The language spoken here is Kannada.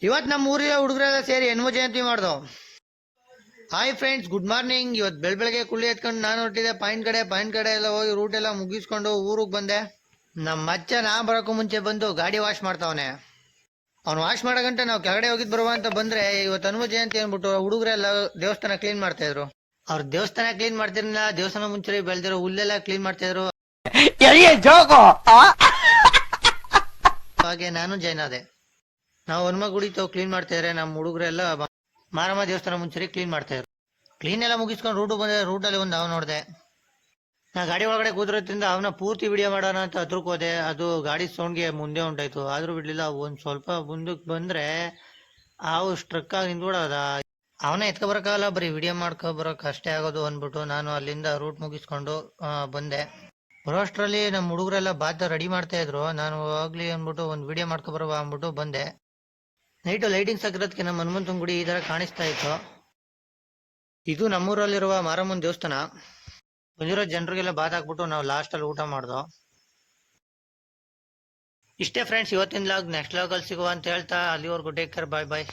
ಇವತ್ತು ನಮ್ಮ ಊರಿನ ಹುಡುಗರೆಲ್ಲ ಸೇರಿ ಹೆಣ್ಮು ಜಯಂತಿ ಮಾಡ್ದೋ. Hi friends, good morning. ಇವತ್ತು ಬೆಳಗ್ಗೆ ಕುಳ್ಳಿ ಎತ್ಕೊಂಡು ನಾನು ಹೊರಟಿದ್ದೆ ಪಾಯಿಂಟ್ ಕಡೆ ಎಲ್ಲ ಹೋಗಿ ರೂಟ್ ಎಲ್ಲ ಮುಗಿಸ್ಕೊಂಡು ಊರಿಗೆ ಬಂದೆ. ನಮ್ಮ ಮಚ್ಚ ನಾ ಬರೋಕ್ಕೂ ಮುಂಚೆ ಬಂದು ಗಾಡಿ ವಾಶ್ ಮಾಡ್ತಾವನೆ. ಅವ್ನು ವಾಶ್ ಮಾಡೋ ಗಂಟೆ ನಾವು ಕೆಳಗಡೆ ಹೋಗಿದ್ ಬರುವ ಅಂತ ಬಂದ್ರೆ ಇವತ್ತು ಹನುಮ ಜಯಂತಿ ಅಂದ್ಬಿಟ್ಟು ಹುಡುಗರೆಲ್ಲ ದೇವಸ್ಥಾನ ಕ್ಲೀನ್ ಮಾಡ್ತಾ ಇದ್ರು. ಅವ್ರ ದೇವಸ್ಥಾನ ಕ್ಲೀನ್ ಮಾಡ್ತಿರ್ಲಿಲ್ಲ, ದೇವಸ್ಥಾನ ಮುಂಚೆ ಬೆಳೆದಿರೋ ಹುಲ್ಲೆಲ್ಲ ಕ್ಲೀನ್ ಮಾಡ್ತಾ ಇದ್ರು. ಹಾಗೆ ನಾನು ಜಾಯ್ನ್ ಆದೆ. ನಾವು ಹನುಮ ಗುಡಿ ಕ್ಲೀನ್ ಮಾಡ್ತಾ ಇದ್ರೆ ನಮ್ಮ ಹುಡುಗರೆಲ್ಲ ಮಾರಮ್ಮ ದೇವಸ್ಥಾನ ಮುಂಚೆ ಕ್ಲೀನ್ ಮಾಡ್ತಾ ಇದ್ರು. ಕ್ಲೀನ್ ಎಲ್ಲ ಮುಗಿಸ್ಕೊಂಡು ರೂಟ್ ಬಂದೆ. ರೂಟಲ್ಲಿ ಒಂದು ಹಾವು ನೋಡಿದೆ. ನಾ ಗಾಡಿ ಒಳಗಡೆ ಕೂತಿರೋದ್ರಿಂದ ಅವನ ಪೂರ್ತಿ ವಿಡಿಯೋ ಮಾಡೋಣ ಅಂತ ಹತ್ರಕ್ಕೆ ಹೋದೆ. ಅದು ಗಾಡಿ ಸೌಂಡ್ಗೆ ಮುಂದೆ ಹೊಂಟಾಯ್ತು, ಆದ್ರೂ ಬಿಡ್ಲಿಲ್ಲ. ಒಂದ್ ಸ್ವಲ್ಪ ಮುಂದಕ್ಕೆ ಬಂದ್ರೆ ಹಾವು ಸ್ಟ್ರಕ್ ಆಗಿ ನಿಂತ್ಬಿಡೋದ. ಅವನ ಎತ್ಕೊ ಬರಕ್ಕಾಗಲ್ಲ, ಬರೀ ವಿಡಿಯೋ ಮಾಡ್ಕೊ ಬರೋಕ್ ಅಷ್ಟೇ ಆಗೋದು ಅಂದ್ಬಿಟ್ಟು ನಾನು ಅಲ್ಲಿಂದ ರೂಟ್ ಮುಗಿಸ್ಕೊಂಡು ಬಂದೆ. ಬರೋಷ್ಟ್ರಲ್ಲಿ ನಮ್ಮ ಹುಡುಗರೆಲ್ಲ ಬಾತ ರೆಡಿ ಮಾಡ್ತಾ ಇದ್ರು. ನಾನು ಹೋಗ್ಲಿ ಅಂದ್ಬಿಟ್ಟು ಒಂದು ವಿಡಿಯೋ ಮಾಡ್ಕೊ ಬರುವ ಅಂದ್ಬಿಟ್ಟು ಬಂದೆ. ನೈಟು ಲೈಟಿಂಗ್ಸ್ ಹಾಕಿರೋದಕ್ಕೆ ನಮ್ಮ ಹನುಮಂತನ ಗುಡಿ ಈ ತರ ಕಾಣಿಸ್ತಾ ಇತ್ತು. ಇದು ನಮ್ಮೂರಲ್ಲಿರುವ ಮಾರಮ್ಮನ ದೇವಸ್ಥಾನ. ಬಂದಿರೋ ಜನರಿಗೆಲ್ಲ ಬಾತ್ ಹಾಕ್ಬಿಟ್ಟು ನಾವು ಲಾಸ್ಟ್ ಅಲ್ಲಿ ಊಟ ಮಾಡ್ದೋ. ಇಷ್ಟೇ ಫ್ರೆಂಡ್ಸ್ ಇವತ್ತಿನ ಲಾಗ್. ನೆಕ್ಸ್ಟ್ ಲಾಗ್ ಅಲ್ಲಿ ಸಿಗುವ ಅಂತ ಹೇಳ್ತಾ ಅಲ್ಲಿವರೆಗೂ ಟೇಕ್ ಕೇರ್, ಬಾಯ್ ಬಾಯ್.